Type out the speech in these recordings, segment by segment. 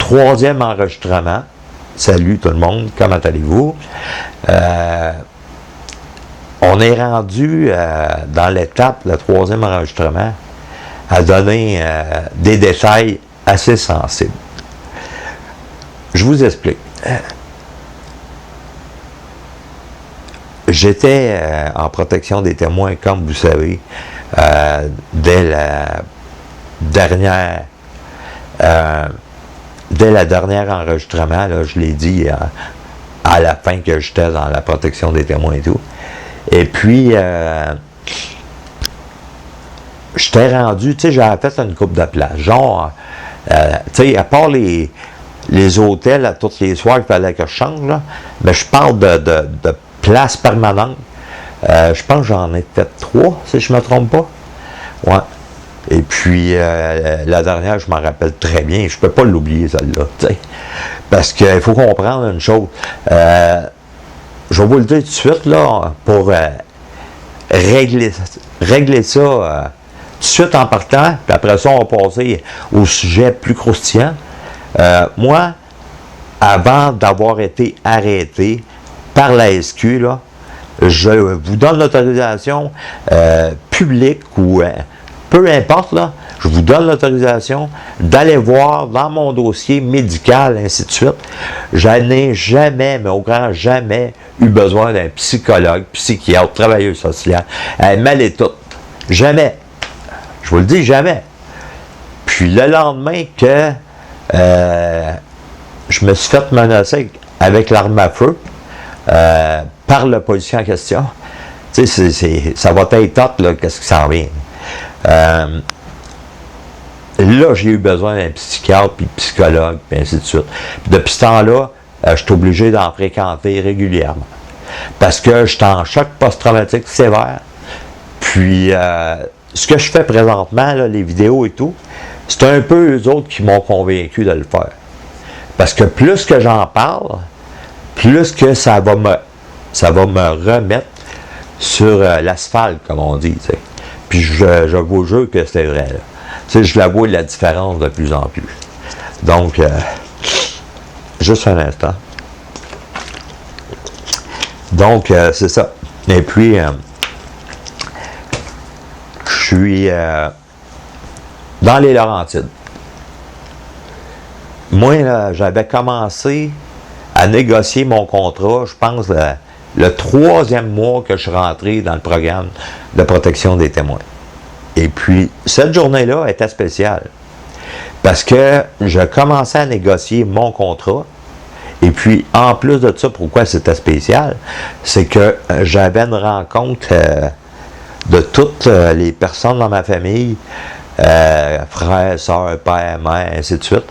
troisième enregistrement. Salut tout le monde, comment allez-vous? On est rendu dans l'étape, le troisième enregistrement, à donner des détails assez sensibles. Je vous explique. J'étais en protection des témoins, comme vous savez, dès la dernière enregistrement, là, je l'ai dit à la fin que j'étais dans la protection des témoins et tout. Et puis, j'étais rendu, tu sais, j'avais fait une coupe de place. Genre, tu sais, à part les hôtels à tous les soirs qu'il fallait que je change, là, mais je parle de place permanente. Je pense que j'en ai fait 3, si je ne me trompe pas. Ouais. Et puis, la dernière, je m'en rappelle très bien. Je ne peux pas l'oublier, celle-là. T'sais. Parce qu'il faut comprendre une chose. Je vais vous le dire tout de suite, là, pour régler ça tout de suite en partant. Puis après ça, on va passer au sujet plus croustillant. Moi, avant d'avoir été arrêté par la SQ, là, je vous donne l'autorisation publique ou peu importe, là, je vous donne l'autorisation d'aller voir dans mon dossier médical, ainsi de suite. Je n'ai jamais, mais au grand jamais, eu besoin d'un psychologue, psychiatre, travailleur social. Mal et tout. Jamais. Je vous le dis, jamais. Puis le lendemain que je me suis fait menacer avec l'arme à feu par le policier en question, tu sais, ça va être hot, là, qu'est-ce qui s'en vient. Là, j'ai eu besoin d'un psychiatre, puis psychologue, puis ainsi de suite. Puis depuis ce temps-là, je suis obligé d'en fréquenter régulièrement. Parce que je suis en choc post-traumatique sévère. Puis, ce que je fais présentement, là, les vidéos et tout, c'est un peu eux autres qui m'ont convaincu de le faire. Parce que plus que j'en parle, plus que ça va me remettre sur l'asphalte, comme on dit, t'sais. Puis je vous jure que c'est vrai. Là. Je la vois la différence de plus en plus. Donc, juste un instant. Donc, c'est ça. Et puis, je suis dans les Laurentides. Moi, j'avais commencé à négocier mon contrat, je pense, le 3e mois que je suis rentré dans le programme de protection des témoins. Et puis, cette journée-là était spéciale. Parce que je commençais à négocier mon contrat. Et puis, en plus de ça, pourquoi c'était spécial? C'est que j'avais une rencontre de toutes les personnes dans ma famille, frères, sœurs, père, mère, ainsi de suite,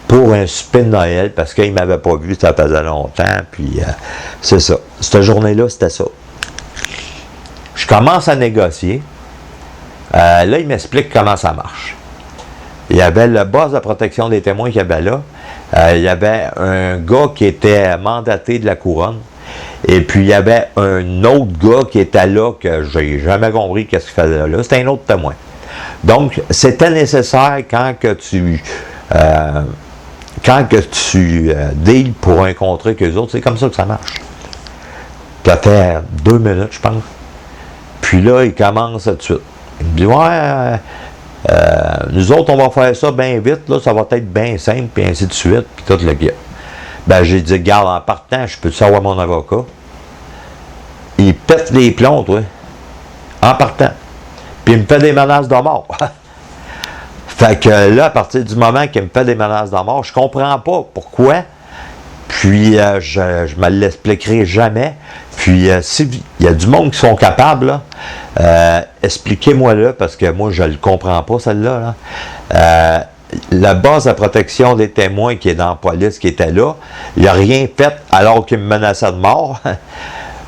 pour un souper de Noël, parce qu'ils ne m'avaient pas vu, ça faisait longtemps, puis c'est ça. Cette journée-là, c'était ça. Je commence à négocier. Là, il m'explique comment ça marche. Il y avait le boss de protection des témoins qui avait là. Il y avait un gars qui était mandaté de la couronne. Et puis, il y avait un autre gars qui était là, que j'ai jamais compris qu'est-ce qu'il faisait là. C'était un autre témoin. Donc, c'était nécessaire quand que tu deals pour un contrat qu'eux autres, c'est comme ça que ça marche. Ça fait 2 minutes, je pense. Puis là, il commence tout de suite. Il me dit, ouais, nous autres, on va faire ça bien vite, là, ça va être bien simple, puis ainsi de suite, puis tout le gars. Ben, j'ai dit, regarde, en partant, je peux savoir mon avocat. Il pète les plombs, toi, en partant. Puis il me fait des menaces de mort. Fait que là, à partir du moment qu'il me fait des menaces de mort, je comprends pas pourquoi. Puis, je me l'expliquerai jamais. Puis, s'il y a du monde qui sont capables, là, expliquez-moi là, parce que moi, je ne le comprends pas, celle-là. Là. La base de protection des témoins qui est dans la police, qui était là, il n'a rien fait alors qu'il me menaçait de mort.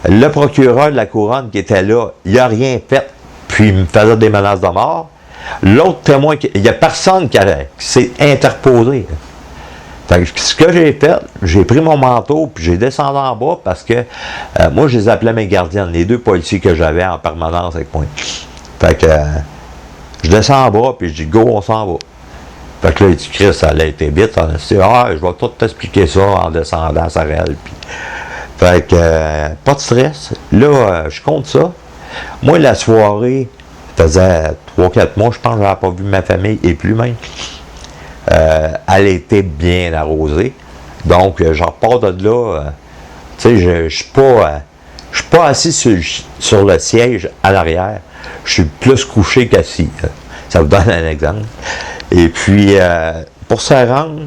Le procureur de la couronne qui était là, il n'a rien fait, puis il me faisait des menaces de mort. L'autre témoin, il n'y a personne qui s'est interposé. Fait que ce que j'ai fait, j'ai pris mon manteau, puis j'ai descendu en bas parce que moi, je les appelais mes gardiennes, les 2 policiers que j'avais en permanence avec moi. Fait que je descends en bas, puis je dis, go, on s'en va. Fait que là, il dit, Chris, ça allait été vite. On a dit, ah, je vais tout t'expliquer ça en descendant à Sorel. Puis, fait que, pas de stress. Là, je compte ça. Moi, la soirée, ça faisait 3-4 mois, je pense que je n'avais pas vu ma famille, et plus même. Elle était bien arrosée. Donc, je repars de là. Tu sais, je ne suis pas assis sur le siège à l'arrière. Je suis plus couché qu'assis. Ça vous donne un exemple. Et puis, pour se rendre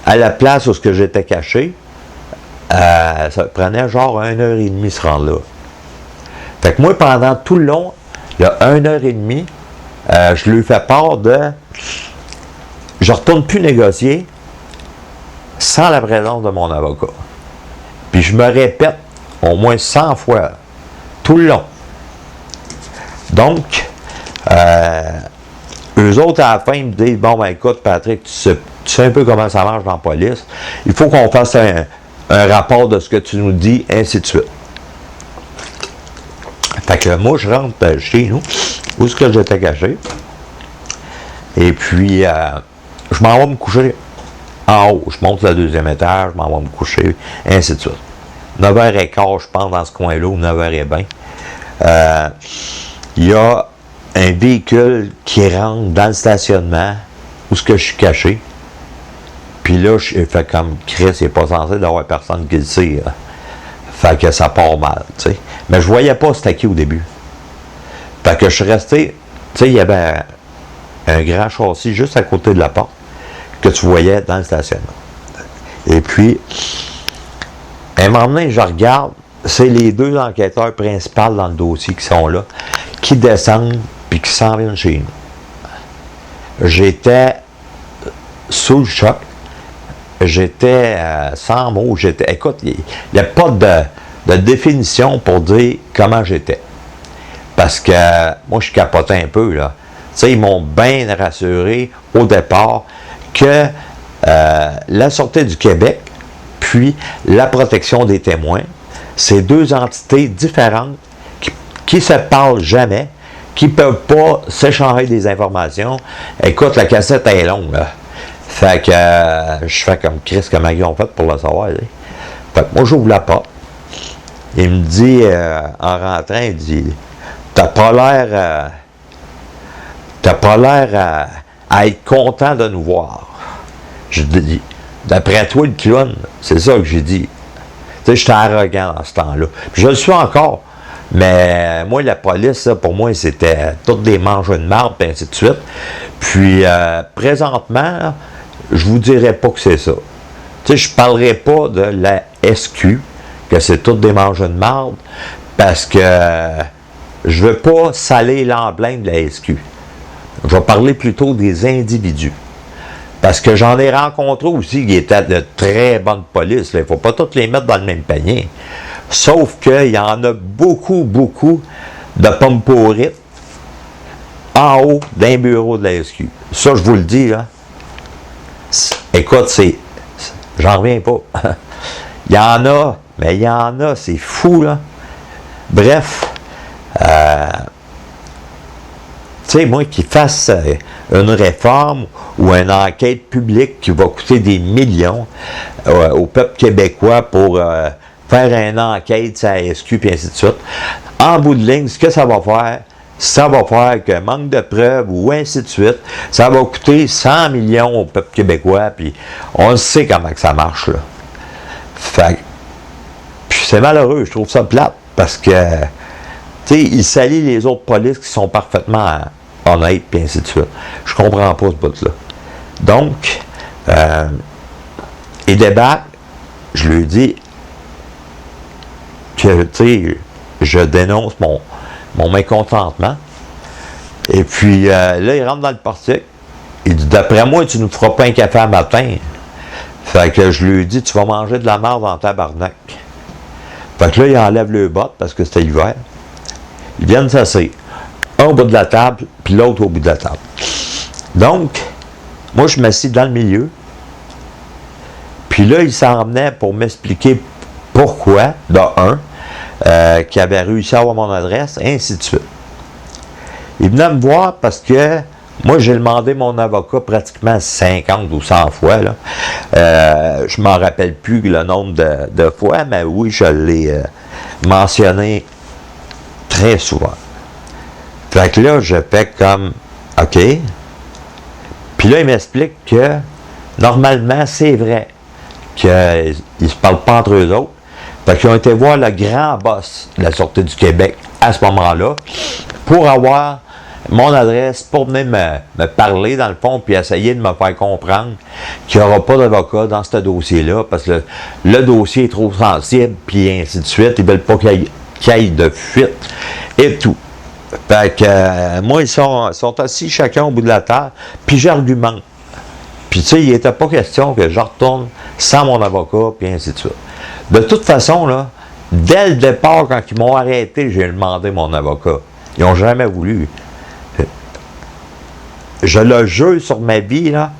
à la place où j'étais caché, ça prenait genre 1h30 se rendre là. Fait que moi, pendant tout le long, il y a 1h30, je lui fais part de... Je ne retourne plus négocier sans la présence de mon avocat. Puis je me répète au moins 100 fois, tout le long. Donc, eux autres, à la fin, ils me disent, bon, ben écoute, Patrick, tu sais un peu comment ça marche dans la police. Il faut qu'on fasse un rapport de ce que tu nous dis, ainsi de suite. Fait que moi, je rentre chez nous, où est-ce que j'étais caché. Et puis, je m'en vais me coucher en haut. Je monte le 2e étage, je m'en vais me coucher, ainsi de suite. 9h15, je pense, dans ce coin-là, ou 9h20. Il y a un véhicule qui rentre dans le stationnement, où est-ce que je suis caché. Puis là, je fais comme Chris, il n'est pas censé d'avoir personne qui le sait. Fait que ça part mal, tu sais. Mais je voyais pas c'était qui au début. Fait que je suis resté, tu sais, il y avait un grand châssis juste à côté de la porte que tu voyais dans le stationnement. Et puis, à un moment donné, je regarde, c'est les 2 enquêteurs principaux dans le dossier qui sont là, qui descendent puis qui s'en viennent chez nous. J'étais sous le choc. J'étais sans mots. Écoute, il n'y a pas de définition pour dire comment j'étais. Parce que moi, je capotais un peu, là. Tu sais, ils m'ont bien rassuré au départ que la Sûreté du Québec, puis la protection des témoins, c'est 2 entités différentes qui ne se parlent jamais, qui ne peuvent pas s'échanger des informations. Écoute, la cassette est longue, là. Fait que je fais comme Chris, comment ils ont fait pour le savoir. Là. Fait que moi, j'ouvre la porte. Il me dit, en rentrant, il dit, t'as pas l'air à être content de nous voir. Je dis, d'après toi, le clown, c'est ça que j'ai dit. Tu sais, j'étais arrogant dans ce temps-là. Puis je le suis encore. Mais moi, la police, ça, pour moi, c'était toutes des mangeurs de marde, et ainsi de suite. Puis, présentement, là, je vous dirais pas que c'est ça. Tu sais, je parlerai pas de la SQ, que c'est toutes des mangeurs de marde, parce que je veux pas saler l'emblème de la SQ. Je vais parler plutôt des individus. Parce que j'en ai rencontré aussi qui étaient de très bonne police. Il ne faut pas toutes les mettre dans le même panier. Sauf qu'il y en a beaucoup, beaucoup de pommes pourrites en haut d'un bureau de la SQ. Ça, je vous le dis, là. Écoute, j'en reviens pas. Il y en a, mais il y en a, c'est fou, là. Bref, tu sais, moi, qu'ils fassent une réforme ou une enquête publique qui va coûter des millions au peuple québécois pour faire une enquête sur la SQ et ainsi de suite. En bout de ligne, ce que ça va faire que manque de preuves ou ainsi de suite, ça va coûter 100 millions au peuple québécois, puis on sait comment que ça marche, là. Fait puis c'est malheureux, je trouve ça plate, parce que, tu sais, ils salient les autres polices qui sont parfaitement honnêtes, puis ainsi de suite. Je comprends pas ce bout-là. Donc, ils débarquent, je lui dis que, tu sais, je dénonce mon mécontentement. Et puis, là, il rentre dans le portique. Il dit, d'après moi, tu ne nous feras pas un café à matin. Fait que je lui dis, tu vas manger de la merde en tabarnak. Fait que là, il enlève le bottes parce que c'était l'hiver. Ils viennent s'asseoir. Un au bout de la table, puis l'autre au bout de la table. Donc, moi, je m'assis dans le milieu. Puis là, il s'en venait pour m'expliquer pourquoi, de qu'il avait réussi à avoir mon adresse, et ainsi de suite. Il venait me voir parce que Moi, j'ai demandé mon avocat pratiquement 50 ou 100 fois. Là. Je m'en rappelle plus le nombre de fois, mais oui, je l'ai mentionné très souvent. Fait que là, je fais comme, OK. Puis là, il m'explique que, normalement, c'est vrai qu'ils ne se parlent pas entre eux autres. Fait qu'ils ont été voir le grand boss de la Sûreté du Québec à ce moment-là pour avoir mon adresse, pour venir me parler dans le fond, puis essayer de me faire comprendre qu'il n'y aura pas d'avocat dans ce dossier-là, parce que le dossier est trop sensible, puis ainsi de suite. Ils ne veulent pas qu'il y ait de fuite et tout. Fait que moi, ils sont assis chacun au bout de la table, puis j'argumente. Puis tu sais, il n'était pas question que je retourne sans mon avocat, puis ainsi de suite. De toute façon, là, dès le départ, quand ils m'ont arrêté, j'ai demandé mon avocat. Ils n'ont jamais voulu. Je le jure sur ma vie, là.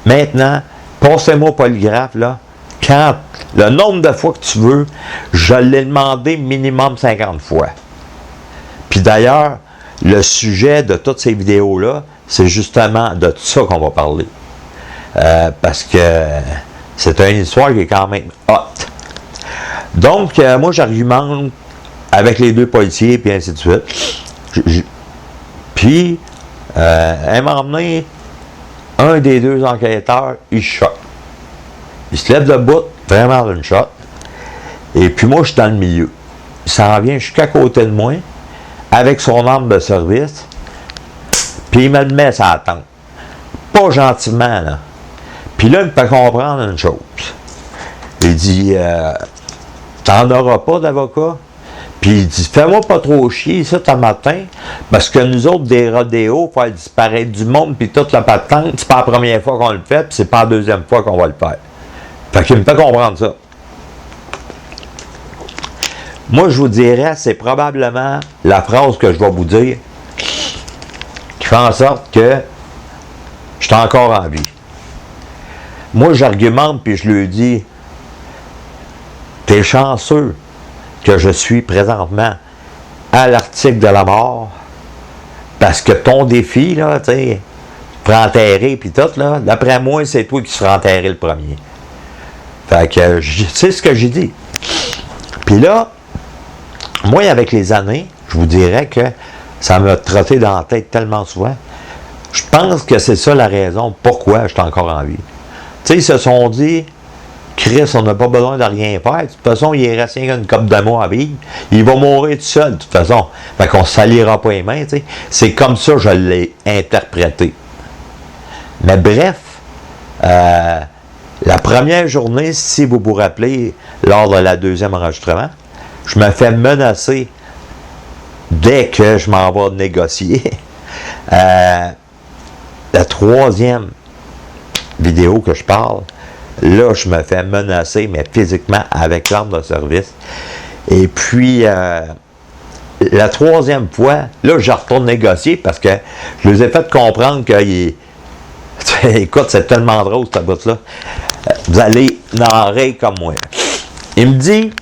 Maintenant, passez-moi au polygraphe, là. Quand le nombre de fois que tu veux, je l'ai demandé minimum 50 fois. Puis d'ailleurs, le sujet de toutes ces vidéos-là, c'est justement de tout ça qu'on va parler. Parce que c'est une histoire qui est quand même hot. Donc, moi, j'argumente avec les deux policiers, puis ainsi de suite. Puis, elle m'a emmené un des deux enquêteurs, il shot. Il se lève debout, vraiment d'une shot. Et puis moi, je suis dans le milieu. Il s'en vient jusqu'à côté de moi, avec son arme de service, puis il me le met à la tente. Pas gentiment, là. Puis là, il me fait comprendre une chose. Il dit, t'en auras pas d'avocat? Puis il dit, fais-moi pas trop chier, ça, ce matin, parce que nous autres, des rodéos, faire disparaître du monde, puis toute la patente, c'est pas la première fois qu'on le fait, puis c'est pas la deuxième fois qu'on va le faire. Fait qu'il me fait comprendre ça. Moi, je vous dirais, c'est probablement la phrase que je vais vous dire qui fait en sorte que je suis encore en vie. Moi, j'argumente, puis je lui dis, t'es chanceux que je suis présentement à l'article de la mort, parce que ton défi, là, tu sais, pour enterrer, puis tout, là, d'après moi, c'est toi qui seras enterré le premier. Fait que, c'est ce que j'ai dit. Puis là, moi, avec les années, je vous dirais que ça m'a trotté dans la tête tellement souvent. Je pense que c'est ça la raison pourquoi je suis encore en vie. Tu sais, ils se sont dit, Chris, on n'a pas besoin de rien faire. De toute façon, il est resté une couple de mois à vivre. Il va mourir tout seul, de toute façon. Fait qu'on ne salira pas les mains, tu sais. C'est comme ça que je l'ai interprété. Mais bref, la première journée, si vous vous rappelez, lors de la deuxième enregistrement, je me fais menacer dès que je m'en vais négocier. La troisième vidéo que je parle, là, je me fais menacer, mais physiquement, avec l'arme de service. Et puis, la troisième fois, là, je retourne négocier parce que je les ai fait comprendre que, écoute, c'est tellement drôle, cette bout-là. Vous allez narrer comme moi. Il me dit,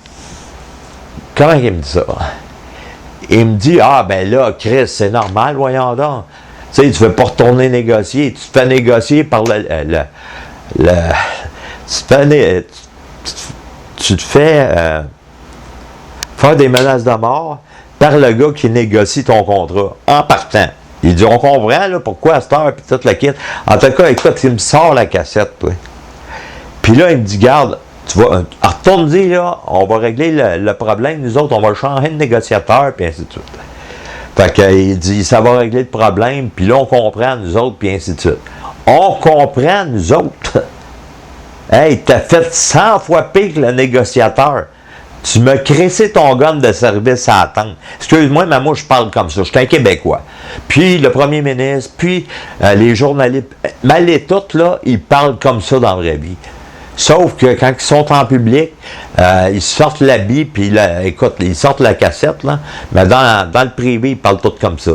comment il me dit ça? Il me dit, ah, ben là, Chris, c'est normal, voyons donc. Tu sais, tu ne veux pas retourner négocier. Tu te fais négocier par tu te fais faire des menaces de mort par le gars qui négocie ton contrat en partant. Il dit, on comprend là, pourquoi à cette heure, puis toute la kit. En tout cas, écoute, il me sort la cassette, toi. Puis là, il me dit, garde, tu vas, retourne-y, là, on va régler le problème, nous autres, on va changer de négociateur, puis ainsi de suite. Fait qu'il dit, ça va régler le problème, puis là, on comprend, nous autres, puis ainsi de suite. On comprend, nous autres. Hey, t'as fait 100 fois pire que le négociateur. Tu m'as crissé ton gun de service à attendre. Excuse-moi, mais moi, je parle comme ça. Je suis un Québécois. Puis, le premier ministre, puis les journalistes, malgré tout, là, ils parlent comme ça dans la vraie vie. Sauf que quand ils sont en public, ils sortent l'habit, puis écoute, ils sortent la cassette, là, mais dans le privé, ils parlent tous comme ça.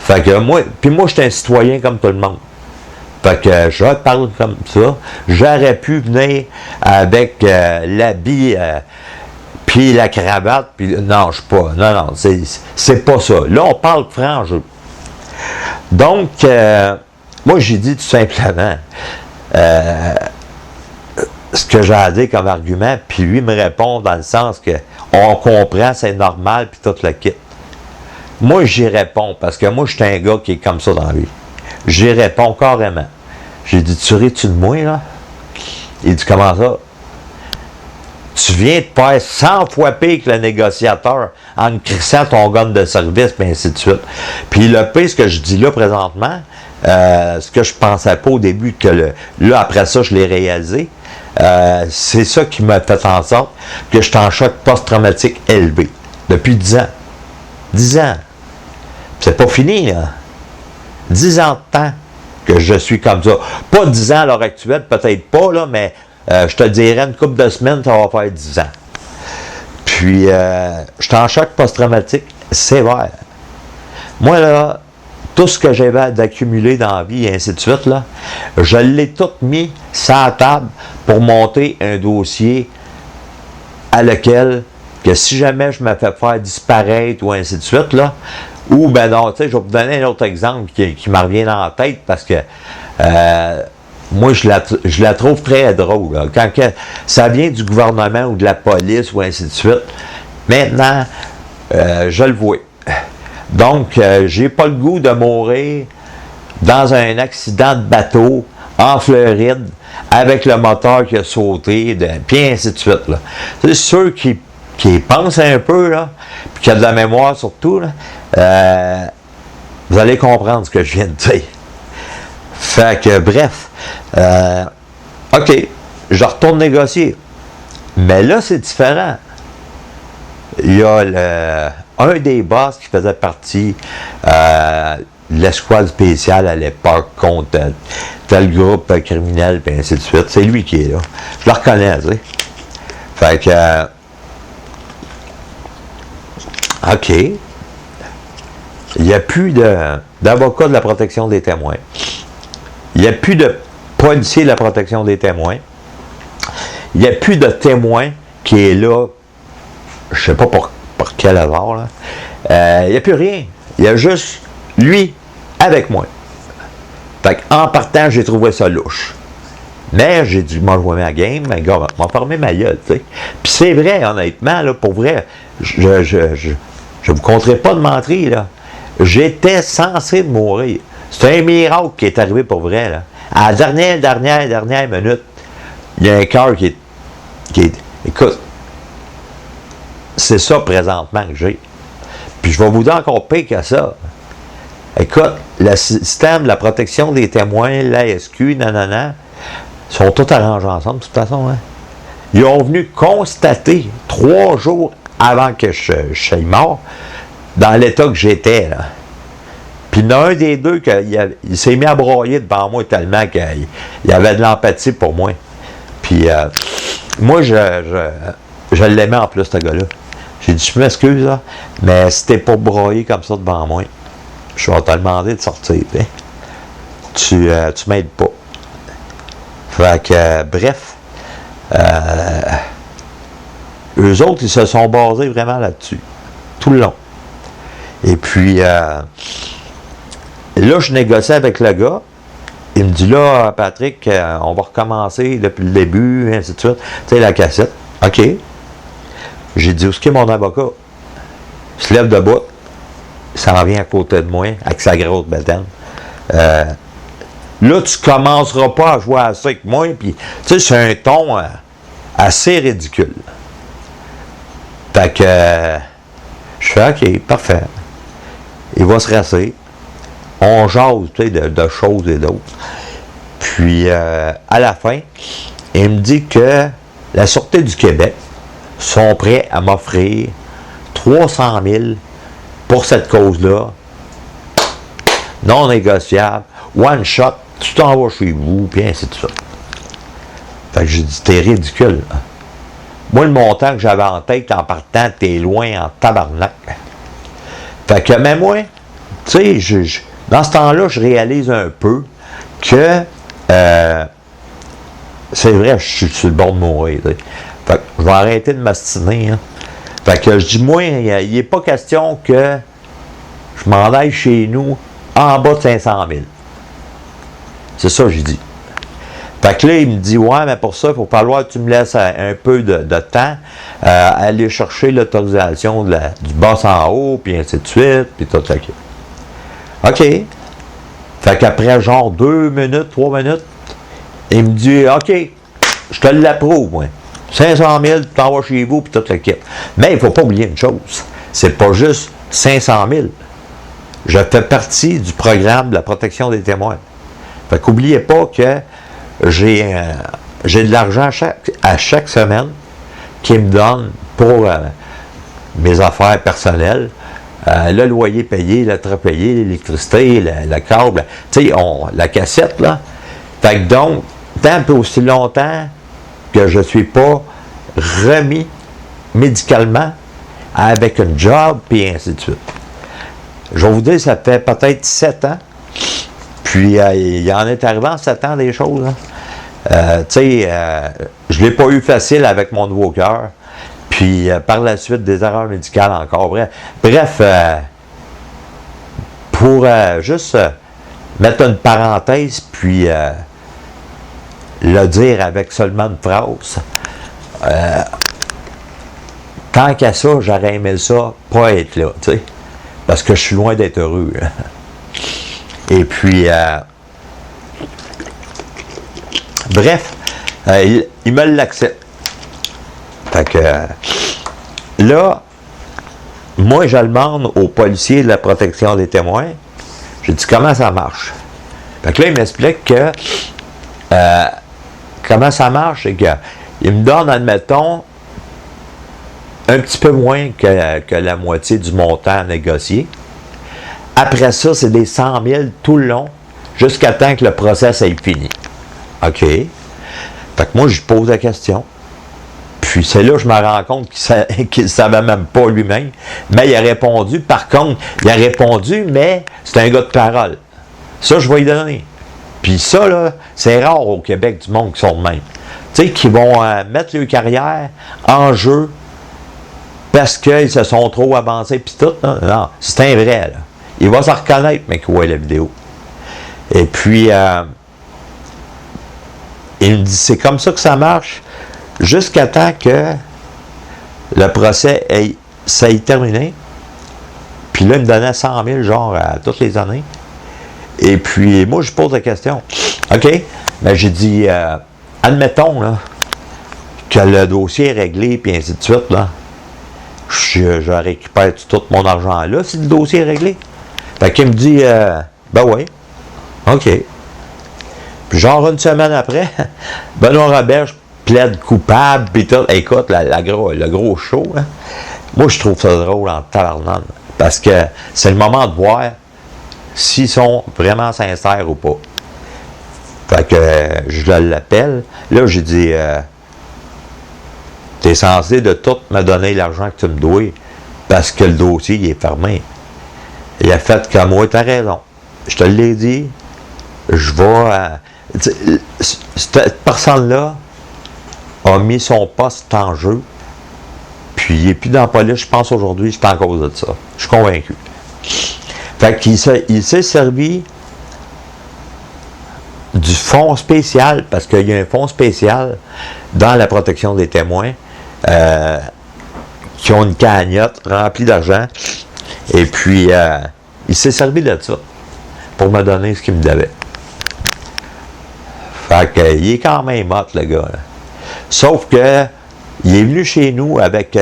Fait que moi, puis moi, je suis un citoyen comme tout le monde. Fait que je parle comme ça. J'aurais pu venir avec l'habit, puis la cravate, puis non, je suis pas. Non, c'est pas ça. Là, on parle franc jeu. Donc, moi, j'ai dit tout simplement ce que j'ai à dire comme argument, puis lui me répond dans le sens que on comprend, c'est normal, puis tout le kit. Moi, j'y réponds, parce que moi, je suis un gars qui est comme ça dans la vie. J'y réponds carrément. J'ai dit, tu ris-tu de moi, là? Il dit, comment ça? Tu viens de faire 100 fois pire que le négociateur en crissant ton gun de service, puis ainsi de suite. Puis le pire, ce que je dis là présentement, ce que je pensais pas au début, que là, après ça, je l'ai réalisé, c'est ça qui m'a fait en sorte que je suis en choc post-traumatique élevé. Depuis 10 ans. 10 ans. C'est pas fini, là. 10 ans de temps que je suis comme ça. Pas 10 ans à l'heure actuelle, peut-être pas, là, mais je te dirais une couple de semaines, ça va faire 10 ans. Puis, je suis en choc post-traumatique sévère. Moi, là, tout ce que j'avais d'accumuler dans la vie et ainsi de suite, là, je l'ai tout mis sur la table pour monter un dossier à lequel, que si jamais je me fais faire disparaître ou ainsi de suite, là, ou ben non, tu sais, je vais vous donner un autre exemple qui me revient dans la tête parce que moi, je la trouve très drôle. Là. Quand ça vient du gouvernement ou de la police ou ainsi de suite, maintenant, je le vois. Donc, j'ai pas le goût de mourir dans un accident de bateau en Floride avec le moteur qui a sauté, puis ainsi de suite. Là. C'est ceux qui pensent un peu, là, puis qui ont de la mémoire surtout, là, vous allez comprendre ce que je viens de dire. Fait que, bref, OK, je retourne négocier. Mais là, c'est différent. Il y a un des boss qui faisait partie de l'escouade spéciale à l'époque contre tel groupe criminel, puis ainsi de suite. C'est lui qui est là. Je le reconnais, tu sais. Fait que, OK. Il n'y a plus d'avocat de la protection des témoins. Il n'y a plus de policier de la protection des témoins. Il n'y a plus de témoin qui est là, je ne sais pas pour quel hasard, là. Il n'y a plus rien. Il y a juste lui avec moi. Fait qu'en partant, j'ai trouvé ça louche. Mais j'ai dit, moi, je vois ma game, mais gars, m'a fermé ma gueule, tu sais. Puis c'est vrai, honnêtement, là, pour vrai, je vous compterai pas de mentir, là. J'étais censé mourir. C'est un miracle qui est arrivé pour vrai, là. À la dernière minute, il y a un cœur qui est... Écoute, c'est ça présentement que j'ai. Puis je vais vous dire encore pire que ça. Écoute, le système de la protection des témoins, l'ASQ, nanana, sont tous arrangés ensemble, de toute façon. Hein. Ils ont venu constater 3 jours avant que je sois mort, dans l'état que j'étais, là. Puis il y en a un des deux il s'est mis à broyer devant moi tellement qu'il y avait de l'empathie pour moi. Puis moi, je l'aimais en plus, ce gars-là. J'ai dit, je m'excuse, là, mais si t'es pas broyé comme ça devant moi, je vais te demander de sortir. Hein. Tu m'aides pas. Fait que, bref, eux autres, ils se sont basés vraiment là-dessus, tout le long. Et puis, là, je négociais avec le gars. Il me dit, là, Patrick, on va recommencer depuis le début, ainsi de suite. Tu sais, la cassette. OK. J'ai dit, où est-ce qu'il est mon avocat? Il se lève debout. Ça en vient à côté de moi, avec sa grosse bétaine. Là, tu commenceras pas à jouer à ça avec moi. Puis, tu sais, c'est un ton assez ridicule. Fait que, je fais, OK, parfait. Il va se rasser. On jase, tu sais, de choses et d'autres. Puis, à la fin, il me dit que la Sûreté du Québec sont prêts à m'offrir 300 000 pour cette cause-là, non négociable, one shot, tu t'en vas chez vous, puis ainsi de suite. Fait que j'ai dit, t'es ridicule. Moi, le montant que j'avais en tête en partant, t'es loin en tabarnak. Fait que, mais moi, tu sais, dans ce temps-là, je réalise un peu que c'est vrai, je suis sur le bord de mourir. T'sais. Fait que je vais arrêter de m'astiner. Hein. Fait que je dis, moi, il n'est pas question que je m'en aille chez nous en bas de 500 000. C'est ça que j'ai dit. Fait que là, il me dit, ouais, mais pour ça, il faut falloir que tu me laisses un peu de temps aller chercher l'autorisation du boss en haut, puis ainsi de suite, puis tout ça. OK. Fait qu'après genre 2 minutes, 3 minutes, il me dit, OK, je te l'approuve, moi. 500 000, tu t'en vas chez vous, puis toute l'équipe. Mais il ne faut pas oublier une chose. C'est pas juste 500 000. Je fais partie du programme de la protection des témoins. Fait qu'oubliez pas que j'ai de l'argent à chaque semaine qui me donne pour mes affaires personnelles. Le loyer payé, le train payé, l'électricité, le câble, tu sais, la cassette, là. Fait que donc, tant et aussi longtemps que je ne suis pas remis médicalement avec un job, puis ainsi de suite. Je vais vous dire, ça fait peut-être 7 ans, puis il y en est arrivé en 7 ans des choses. Hein. Tu sais, je ne l'ai pas eu facile avec mon nouveau cœur, puis par la suite, des erreurs médicales encore. Bref, pour juste mettre une parenthèse, puis le dire avec seulement une phrase, tant qu'à ça, j'aurais aimé ça, pas être là, tu sais, parce que je suis loin d'être heureux. Et puis, bref, il me l'accepte. Fait que, là, moi, je demande aux policiers de la protection des témoins, j'ai dit, comment ça marche? Fait que là, il m'explique que, comment ça marche, c'est qu'il me donne, admettons, un petit peu moins que la moitié du montant négocié. Après ça, c'est des 100 000 tout le long, jusqu'à temps que le procès ait fini. OK. Fait que moi, je pose la question. Puis c'est là que je me rends compte qu'il ne savait même pas lui-même. Mais il a répondu. Par contre, il a répondu, mais c'est un gars de parole. Ça, je vais lui donner. Puis ça, là, c'est rare au Québec du monde qui sont de même. Tu sais, qui vont mettre leur carrière en jeu parce qu'ils se sont trop avancés, puis tout. Là. Non, c'est un vrai, là. Il va se reconnaître, mais qu'il voit la vidéo. Et puis, il me dit, c'est comme ça que ça marche, jusqu'à temps que le procès ait terminé. Puis là, il me donnait 100 000, genre, à toutes les années. Et puis, moi, je pose la question. OK? Ben, j'ai dit, admettons, là, que le dossier est réglé, puis ainsi de suite, là. Je récupère tout mon argent là, si le dossier est réglé. Fait qu'il me dit, ben oui, OK. Puis genre une semaine après, Benoît Roberge plaide coupable, puis tout. Écoute, le gros show, hein. Moi, je trouve ça drôle en tabarnane, parce que c'est le moment de voir s'ils sont vraiment sincères ou pas. Fait que je l'appelle. Là, j'ai dit, t'es censé de tout me donner l'argent que tu me dois, parce que le dossier il est fermé. Il a fait comme moi, t'as raison. Je te l'ai dit, je vais... cette personne-là a mis son poste en jeu, puis il n'est plus dans la police, je pense aujourd'hui, c'est en cause de ça. Je suis convaincu. Fait qu'il s'est servi du fonds spécial, parce qu'il y a un fonds spécial dans la protection des témoins qui ont une cagnotte remplie d'argent, et puis il s'est servi de ça pour me donner ce qu'il me devait. Fait qu'il est quand même hot, le gars. Là. Sauf que il est venu chez nous avec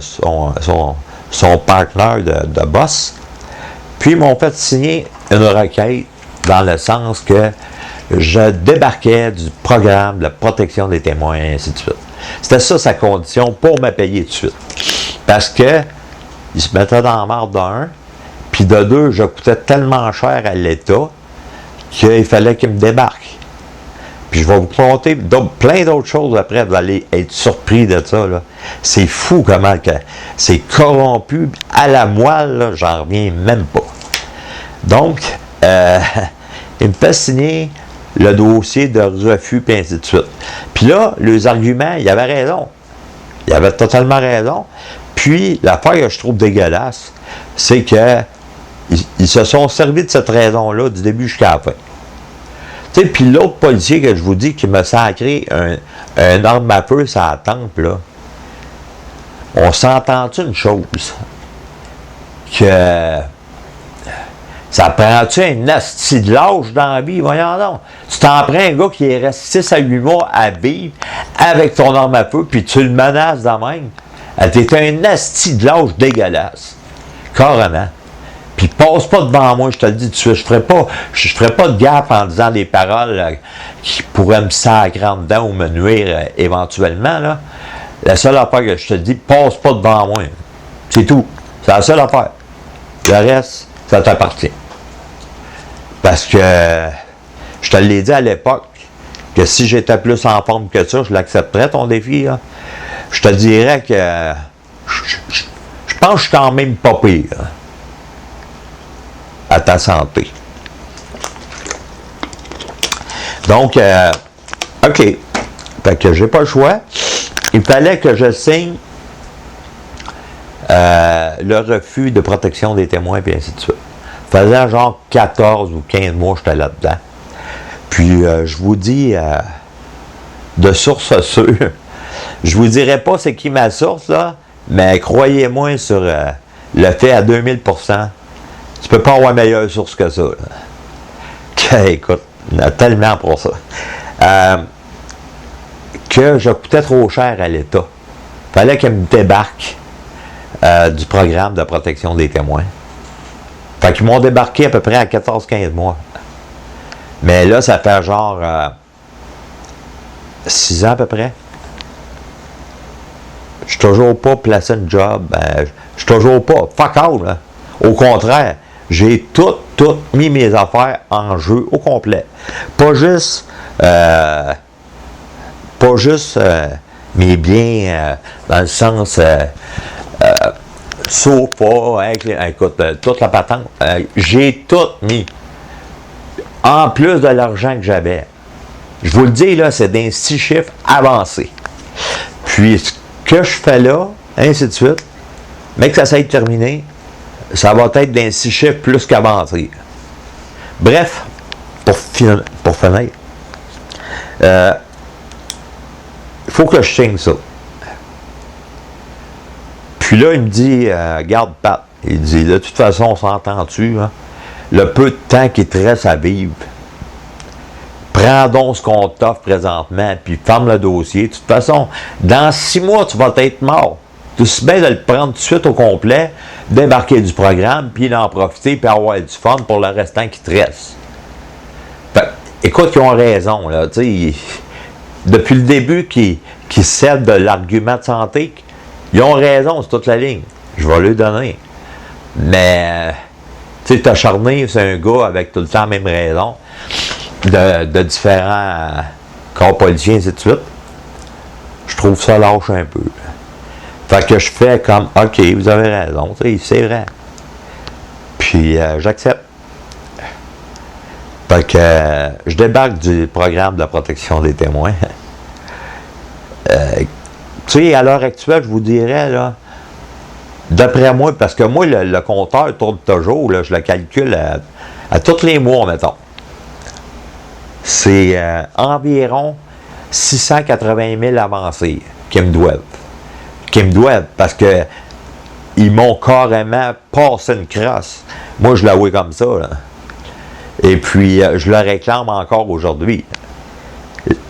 son partenaire de boss, puis ils m'ont fait signer une requête dans le sens que je débarquais du programme de la protection des témoins, et ainsi de suite. C'était ça sa condition pour me payer tout de suite. Parce que il se mettait dans la marde d'un, puis de deux, je coûtais tellement cher à l'État qu'il fallait qu'il me débarque. Puis je vais vous compter plein d'autres choses après, vous allez être surpris de ça. Là. C'est fou comment que c'est corrompu à la moelle, là, j'en reviens même pas. Donc, il me fait signer le dossier de refus, puis ainsi de suite. Puis là, les arguments, il avait raison. Il avait totalement raison. Puis, l'affaire que je trouve dégueulasse, c'est que ils se sont servis de cette raison-là du début jusqu'à la fin. Tu sais, puis l'autre policier que je vous dis qui m'a sacré un arme à feu sur la tempe, là, on s'entend-tu une chose? Que ça prend-tu un asti de lâche dans la vie? Voyons donc. Tu t'en prends un gars qui est resté 6 à 8 mois à vivre avec ton arme à feu, puis tu le menaces de même. T'es un asti de lâche dégueulasse. Carrément. Puis passe pas devant moi, je te le dis tout de suite. Je ferai pas de gaffe en disant des paroles qui pourraient me sacrer en dedans ou me nuire éventuellement, là. La seule affaire que je te dis, passe pas devant moi. C'est tout. C'est la seule affaire. Le reste, ça t'appartient. Parce que je te l'ai dit à l'époque que si j'étais plus en forme que ça, je l'accepterais ton défi, là. Je te dirais que je pense que je suis quand même pas pire à ta santé. Donc, OK. Fait que j'ai pas le choix. Il fallait que je signe le refus de protection des témoins, puis ainsi de suite. Ça faisait genre 14 ou 15 mois que j'étais là-dedans. Puis, je vous dis, de source sûre, je vous dirai pas c'est qui ma source, là, mais croyez-moi sur le fait à 2000%, tu peux pas avoir meilleure source que ça. Écoute, il y en a tellement pour ça. Que je coûtais trop cher à l'État. Il fallait qu'il me débarque du programme de protection des témoins. Fait qu'ils m'ont débarqué à peu près à 14-15 mois. Mais là, ça fait genre 6 ans à peu près. Je suis toujours pas placé une job. Je suis toujours pas. Fuck all, là. Au contraire, j'ai tout mis mes affaires en jeu au complet. Pas juste mes biens dans le sens sofa, écoute, toute la patente. J'ai tout mis. En plus de l'argent que j'avais. Je vous le dis, là, c'est d'un 6 chiffres avancés. Puis, ce que je fais là, ainsi de suite, mais que ça s'est terminé, ça va être d'un 6 chiffres plus qu'avancé. Bref, pour finir, il faut que je signe ça. Puis là, il me dit, garde Pat, il dit, de toute façon, on s'entend-tu, hein? Le peu de temps qu'il te reste à vivre, prends donc ce qu'on t'offre présentement, puis ferme le dossier. De toute façon, dans 6 mois, tu vas être mort. C'est aussi bien de le prendre tout de suite au complet, débarquer du programme, puis d'en profiter, puis avoir du fun pour le restant qui te reste. Fait, écoute, ils ont raison, là, tu sais, depuis le début qu'ils cèdent de l'argument de santé, ils ont raison, c'est toute la ligne. Je vais lui donner. Mais, tu sais, t'acharner, c'est un gars avec tout le temps la même raison, de différents corps policiers, et ainsi de suite. Je trouve ça lâche un peu. Fait que je fais comme, OK, vous avez raison, c'est vrai. Puis, j'accepte. Fait que je débarque du programme de la protection des témoins. Tu sais, à l'heure actuelle, je vous dirais, là, d'après moi, parce que moi, le compteur tourne toujours, là, je le calcule à tous les mois, mettons. C'est environ 680 000 avancées qui me doivent. Parce que ils m'ont carrément passé une crosse. Moi, je l'avoue comme ça, là. Et puis, je le réclame encore aujourd'hui.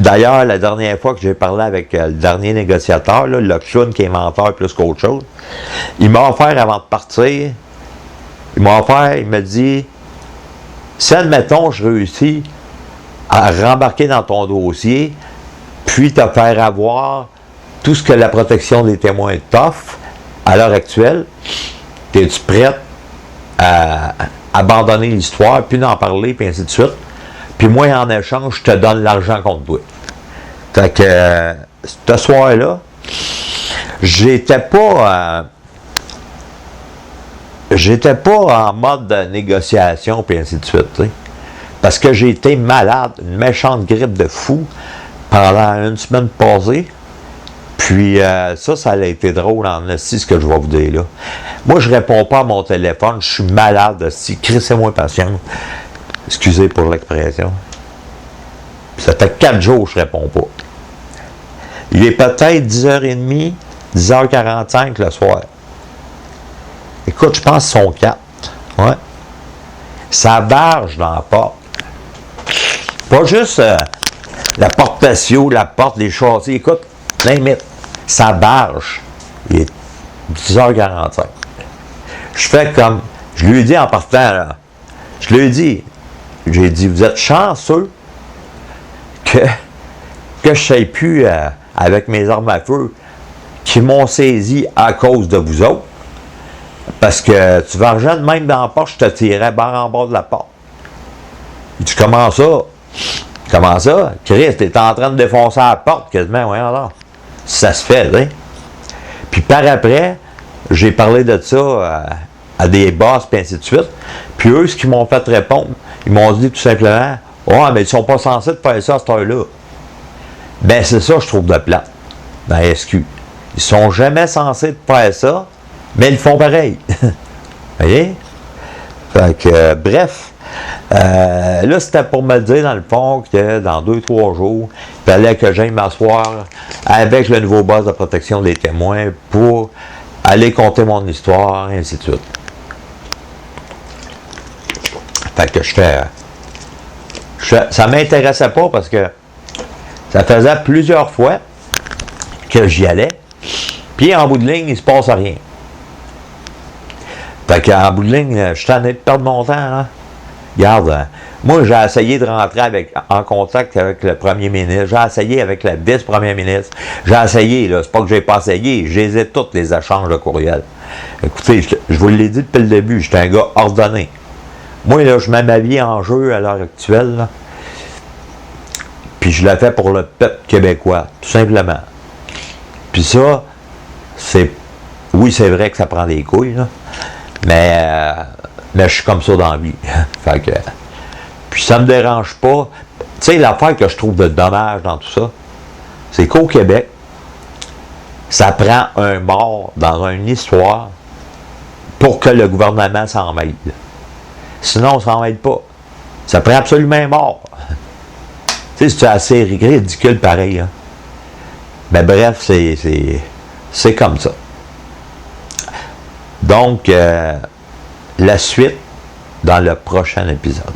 D'ailleurs, la dernière fois que j'ai parlé avec le dernier négociateur, là, le clown qui est menteur plus qu'autre chose, il m'a offert avant de partir, il me dit, si admettons, je réussis à rembarquer dans ton dossier, puis te faire avoir tout ce que la protection des témoins t'offre à l'heure actuelle, es-tu prête à abandonner l'histoire, puis d'en parler, puis ainsi de suite? Puis moi, en échange, je te donne l'argent contre toi. Fait que, ce soir-là, j'étais pas en mode de négociation, puis ainsi de suite, t'sais. Parce que j'ai été malade, une méchante grippe de fou, pendant une semaine passée. Puis ça a été drôle en esti, ce que je vais vous dire là. Moi, je réponds pas à mon téléphone, je suis malade esti, crissez-moi patience. Excusez pour l'expression. Ça fait 4 jours que je réponds pas. Il est peut-être 10h30, 10h45 le soir. Écoute, je pense qu'ils sont 4. Ouais. Ça barge dans la porte. Pas juste la porte patio, la porte des châssis. Écoute, limite, ça barge. Il est 10h45. Je fais comme, je lui ai dit en partant, là, je lui ai dit, j'ai dit, vous êtes chanceux que je ne sais plus avec mes armes à feu qui m'ont saisi à cause de vous autres. Parce que tu vas rejoindre même dans la porte, je te tirais barre en bas de la porte. Il dit, comment ça? Comment ça? Christ, t'es en train de défoncer la porte quasiment, voyons là. Ça se fait, hein? Puis par après, j'ai parlé de ça à des boss, puis ainsi de suite. Puis eux, ce qu'ils m'ont fait répondre, ils m'ont dit tout simplement, « Ouais, mais ils sont pas censés de faire ça à cette heure-là. » Ben, c'est ça, je trouve de plate, dans la SQ. Ils sont jamais censés de faire ça, mais ils le font pareil. Vous voyez? Fait que, bref. Là, c'était pour me dire, dans le fond, que dans 2-3 jours, il fallait que j'aille m'asseoir avec le nouveau boss de protection des témoins pour aller conter mon histoire, et ainsi de suite. Fait que ça m'intéressait pas parce que ça faisait plusieurs fois que j'y allais, puis en bout de ligne, il se passe rien. Fait qu'en bout de ligne, je suis tanné de perdre mon temps, là. Regarde, moi, j'ai essayé de rentrer en contact avec le premier ministre, j'ai essayé avec le vice-premier ministre, j'ai essayé, là, c'est pas que j'ai pas essayé, j'ai tous les échanges de courriel. Écoutez, je vous l'ai dit depuis le début, j'étais un gars ordonné. Moi, là, je mets ma vie en jeu à l'heure actuelle, là, puis je le fais pour le peuple québécois, tout simplement. Puis ça, oui, c'est vrai que ça prend des couilles, là, mais je suis comme ça dans la vie. Fait que, puis ça me dérange pas. Tu sais, l'affaire que je trouve de dommage dans tout ça, c'est qu'au Québec, ça prend un mort dans une histoire pour que le gouvernement s'en mêle. Sinon, on s'en mêle pas. Ça prend absolument un mort. Tu sais, c'est assez ridicule pareil. Hein? Mais bref, c'est comme ça. Donc, la suite dans le prochain épisode.